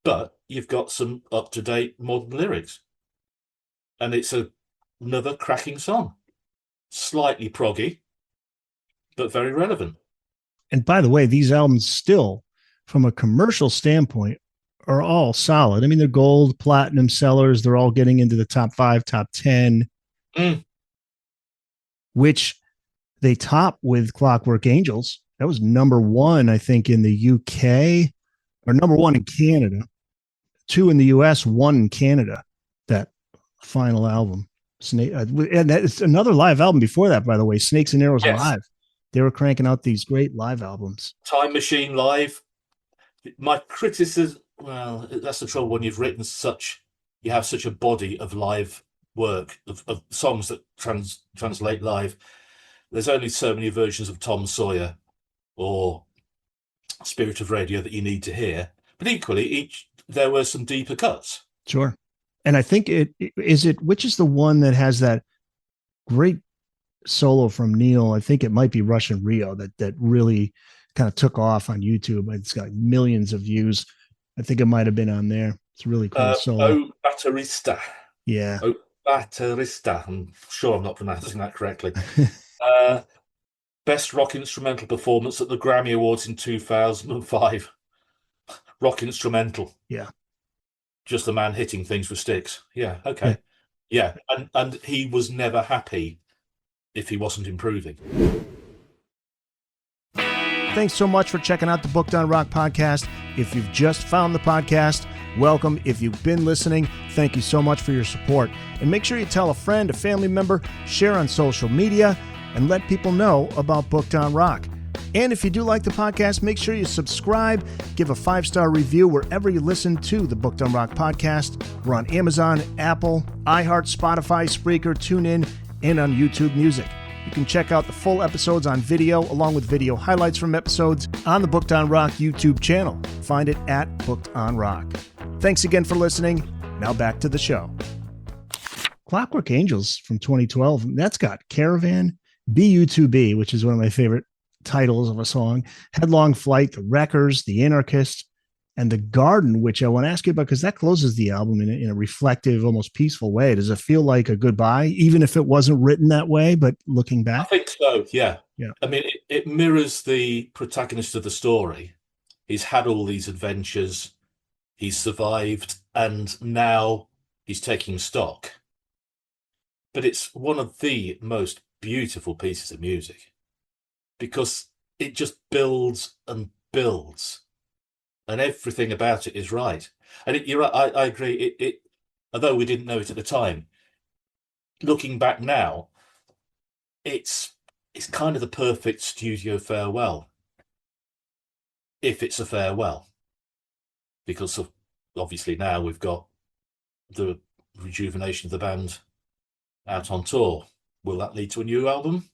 but you've got some up-to-date modern lyrics, and it's another cracking song, slightly proggy, but very relevant. And by the way, these albums still, from a commercial standpoint, are all solid. I mean, they're gold, platinum sellers. They're all getting into the top 5, top 10, which they top with Clockwork Angels. That was number 1, I think, in the UK, or number 1 in Canada, 2 in the US, 1 in Canada. That final album, and that's another live album before that, by the way, Snakes and Arrows Live. They were cranking out these great live albums. Time Machine Live. My criticism, well, that's the trouble when you've written you have such a body of live work, of songs that translate live. There's only so many versions of Tom Sawyer or Spirit of Radio that you need to hear. But equally, there were some deeper cuts. Sure. And I think which is the one that has that great solo from Neil? I think it might be Rush and Rio that really kind of took off on YouTube. It's got millions of views. I think it might have been on there. It's really cool solo. Oh, Batterista. Yeah. Oh, Batterista. I'm sure I'm not pronouncing that correctly. Best rock instrumental performance at the Grammy Awards in 2005. Rock instrumental. Yeah. Just a man hitting things with sticks. Yeah, okay. Yeah. And he was never happy if he wasn't improving. Thanks so much for checking out the Booked on Rock podcast. If you've just found the podcast, welcome. If you've been listening, thank you so much for your support. And make sure you tell a friend, a family member, share on social media, and let people know about Booked on Rock. And if you do like the podcast, make sure you subscribe, give a 5-star review wherever you listen to the Booked on Rock podcast. We're on Amazon, Apple, iHeart, Spotify, Spreaker, TuneIn, and on YouTube Music. You can check out the full episodes on video, along with video highlights from episodes on the Booked on Rock YouTube channel. Find it at Booked on Rock. Thanks again for listening. Now back to the show. Clockwork Angels from 2012. That's got Caravan, BU2B, which is one of my favorite titles of a song, Headlong Flight, The Wreckers, The Anarchist, and The Garden, which I want to ask you about because that closes the album in a reflective, almost peaceful way. Does it feel like a goodbye, even if it wasn't written that way, but looking back? I think so, yeah. Yeah. I mean, it mirrors the protagonist of the story. He's had all these adventures, he's survived, and now he's taking stock. But it's one of the most beautiful pieces of music because it just builds and builds. And everything about it is right. And you're right, I agree. It although we didn't know it at the time, looking back now, it's kind of the perfect studio farewell. If it's a farewell. Because obviously now we've got the rejuvenation of the band out on tour. Will that lead to a new album?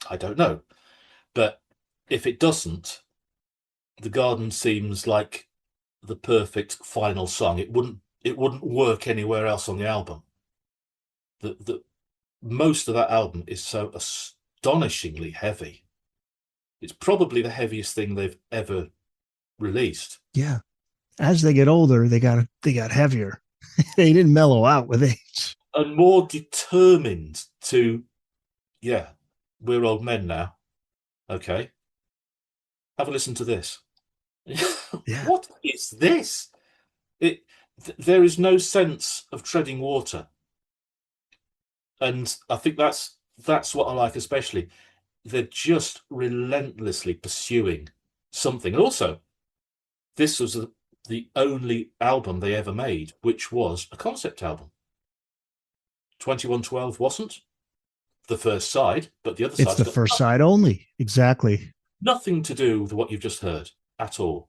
I don't know. But if it doesn't, The Garden seems like the perfect final song. It wouldn't work anywhere else on the album. The most of that album is so astonishingly heavy. It's probably the heaviest thing they've ever released. Yeah. As they get older, they got heavier. They didn't mellow out with age. And more determined to, yeah, we're old men now. Okay. Have a listen to this. Yeah. What is this? There is no sense of treading water. And I think that's what I like especially. They're just relentlessly pursuing something. And also, this was the only album they ever made, which was a concept album. 2112 wasn't the first side, but the other side. It's the first side only. Exactly. Nothing to do with what you've just heard at all.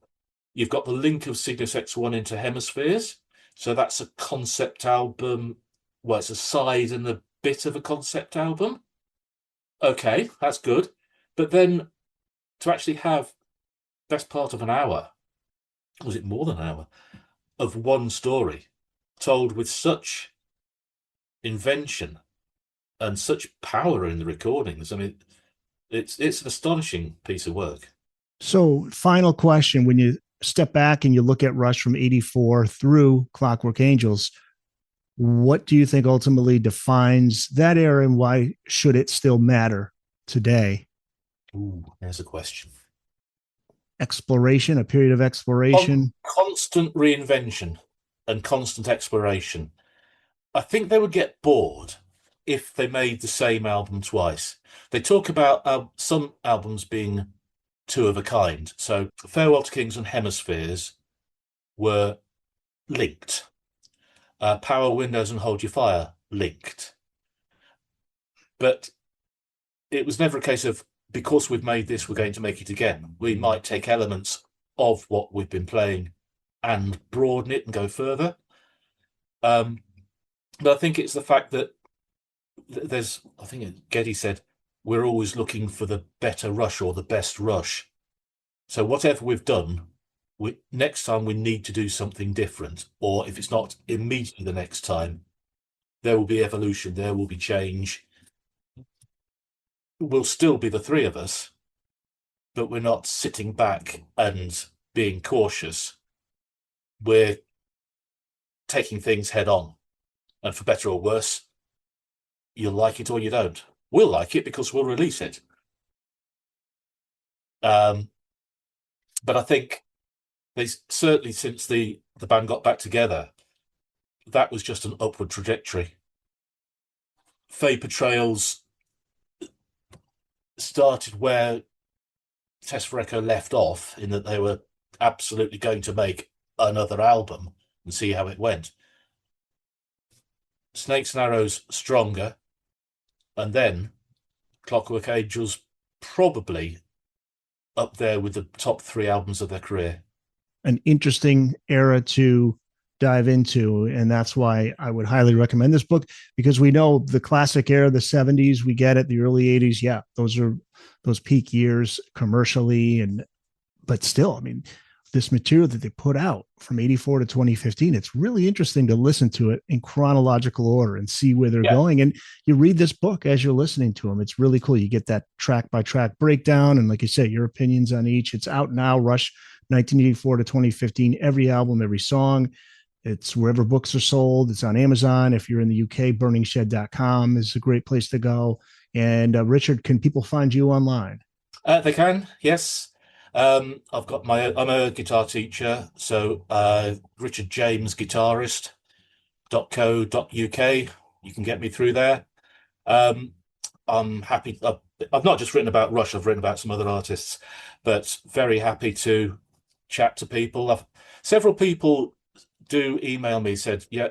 You've got the link of Cygnus X1 into Hemispheres. So that's a concept album. Well, it's a side and a bit of a concept album. Okay, that's good. But then to actually have best part of an hour, was it more than an hour, of one story told with such invention and such power in the recordings. I mean, it's an astonishing piece of work. So final question, when you step back and you look at Rush from 84 through Clockwork Angels, what do you think ultimately defines that era and why should it still matter today? Ooh, there's a question. Exploration, a period of exploration. Constant reinvention and constant exploration. I think they would get bored if they made the same album twice. They talk about some albums being two of a kind. So Farewell to Kings and Hemispheres were linked. Power Windows and Hold Your Fire linked. But it was never a case of, because we've made this, we're going to make it again. We might take elements of what we've been playing and broaden it and go further. But I think it's the fact that there's, I think Geddy said, we're always looking for the better Rush or the best Rush. So whatever we've done, next time we need to do something different. Or if it's not immediately the next time, there will be evolution, there will be change. We'll still be the three of us, but we're not sitting back and being cautious. We're taking things head on. And for better or worse, you'll like it or you don't. We'll like it because we'll release it. But I think they certainly, since the band got back together, that was just an upward trajectory. Vapor Trails started where Test for Echo left off, in that they were absolutely going to make another album and see how it went. Snakes and Arrows stronger, and then Clockwork Angels probably up there with the top 3 albums of their career. An interesting era to dive into, and that's why I would highly recommend this book, because we know the classic era, the 70s, we get it, the early 80s. Yeah, those are those peak years commercially, but still, I mean, this material that they put out from 84 to 2015, it's really interesting to listen to it in chronological order and see where they're going. And you read this book as you're listening to them. It's really cool. You get that track by track breakdown. And like you say, your opinions on each. It's out now, Rush 1984 to 2015, every album, every song. It's wherever books are sold. It's on Amazon. If you're in the UK, burningshed.com is a great place to go. And Richard, can people find you online? They can, yes. I'm a guitar teacher, so Richard James Guitarist.co.uk. You can get me through there. I'm happy. I've not just written about Rush, I've written about some other artists, but very happy to chat to people. Several people do email me, said, yeah,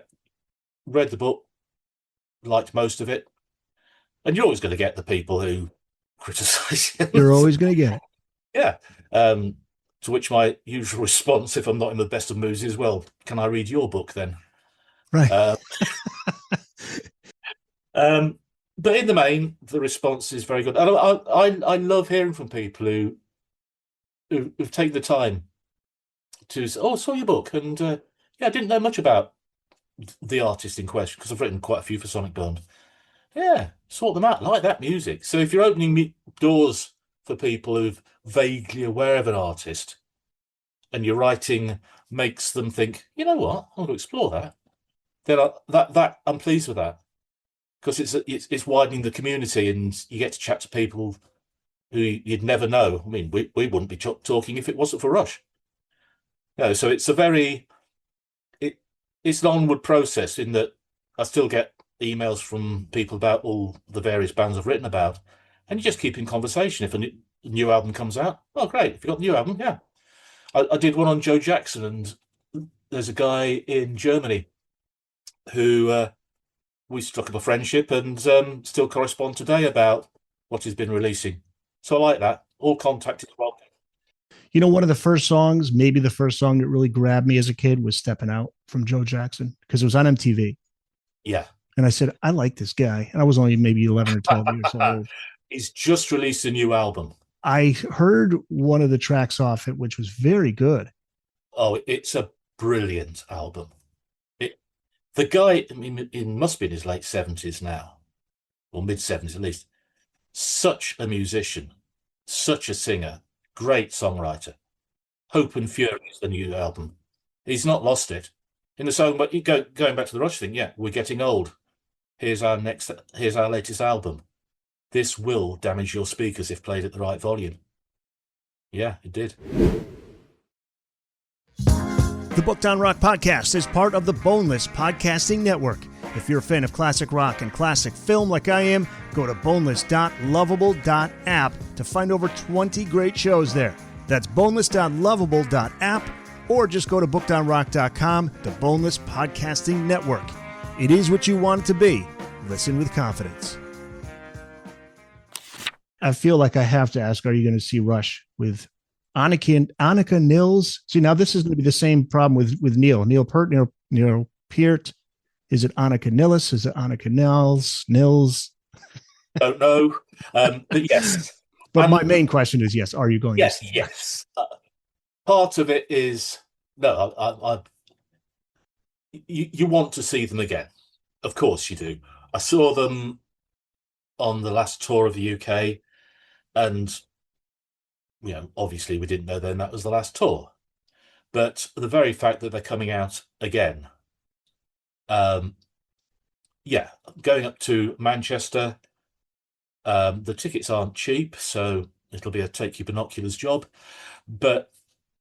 read the book, liked most of it. And you're always going to get the people who criticize you. You're always going to get it. Yeah. To which my usual response, if I'm not in the best of moods, is, well, can I read your book then? Right. But in the main, the response is very good. And I love hearing from people who've taken the time to say, oh, I saw your book, and I didn't know much about the artist in question, because I've written quite a few for Sonic Bond. Yeah, sort them out, like that music. So if you're opening doors for people who've vaguely aware of an artist, and your writing makes them think, you know what, I want to explore that, then that I'm pleased with that, because it's widening the community, and you get to chat to people who you'd never know. I mean, we wouldn't be talking if it wasn't for Rush. No, so it's it's an onward process, in that I still get emails from people about all the various bands I've written about, and you just keep in conversation. If a new album comes out, oh great, if you got a new album, yeah. I did one on Joe Jackson, and there's a guy in Germany who we struck up a friendship, and still correspond today about what he's been releasing. So I like that. All contact is welcome. You know, one of the first songs, maybe the first song that really grabbed me as a kid, was Stepping Out from Joe Jackson, because it was on MTV. Yeah. And I said, I like this guy. And I was only maybe 11 or 12 years old. He's just released a new album. I heard one of the tracks off it, which was very good. Oh, it's a brilliant album. The guy, I mean, he must be in his late 70s now, or mid 70s at least. Such a musician, such a singer, great songwriter. Hope and Fury is the new album. He's not lost it. In the song, but going back to the Rush thing, yeah, we're getting old. Here's our latest album. This will damage your speakers if played at the right volume. Yeah, it did. The Booked on Rock podcast is part of the Boneless Podcasting Network. If you're a fan of classic rock and classic film like I am, go to boneless.lovable.app to find over 20 great shows there. That's boneless.lovable.app, or just go to bookedonrock.com, the Boneless Podcasting Network. It is what you want it to be. Listen with confidence. I feel like I have to ask, are you going to see Rush with Annika Nils? See, now this is going to be the same problem with Neil Peart, Neil Peart. Is it Annika Nils? Is it Annika Nils? Don't know. But yes. But my main question is, yes, are you going to see? Yes. Part of it is, no, you want to see them again. Of course you do. I saw them on the last tour of the UK, and obviously we didn't know then that was the last tour. But the very fact that they're coming out again, going up to Manchester, the tickets aren't cheap, so it'll be a take your binoculars job, but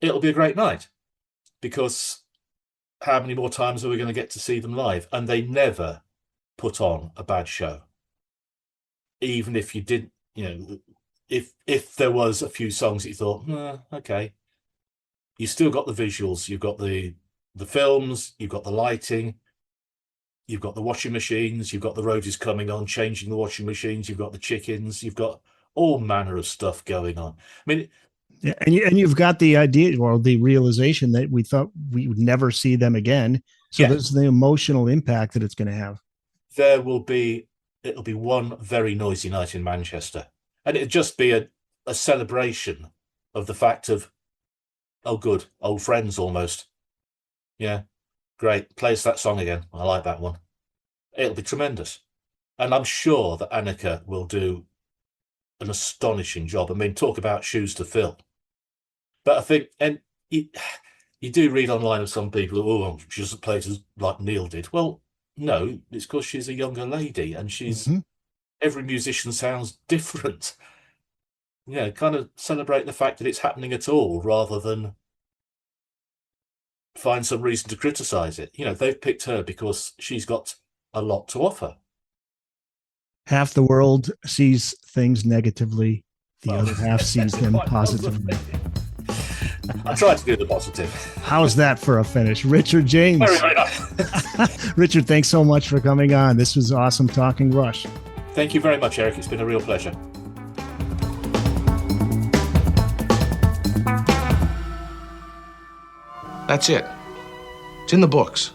it'll be a great night, because how many more times are we going to get to see them live? And they never put on a bad show. Even if you didn't, if there was a few songs that you thought, okay, you still got the visuals, you've got the films, you've got the lighting, you've got the washing machines, you've got the roadies coming on, changing the washing machines, you've got the chickens, you've got all manner of stuff going on. I mean, yeah, and you've got the idea or the realization that we thought we would never see them again. So there's the emotional impact that it's going to have. It'll be one very noisy night in Manchester, and it'd just be a celebration of the fact of, oh, good, old friends almost. Yeah, great. Play us that song again. I like that one. It'll be tremendous. And I'm sure that Annika will do an astonishing job. I mean, talk about shoes to fill. But I think, and you do read online of some people, she doesn't play as like Neil did. Well, no, it's because she's a younger lady, and she's every musician sounds different. Kind of celebrate the fact that it's happening at all, rather than find some reason to criticize it. They've picked her because she's got a lot to offer. Half the world sees things negatively, the other half sees them positively. I tried to do the positive. How's that for a finish? Richard James. Very nice. Richard, thanks so much for coming on. This was awesome talking Rush. Thank you very much, Eric. It's been a real pleasure. That's it. It's in the books.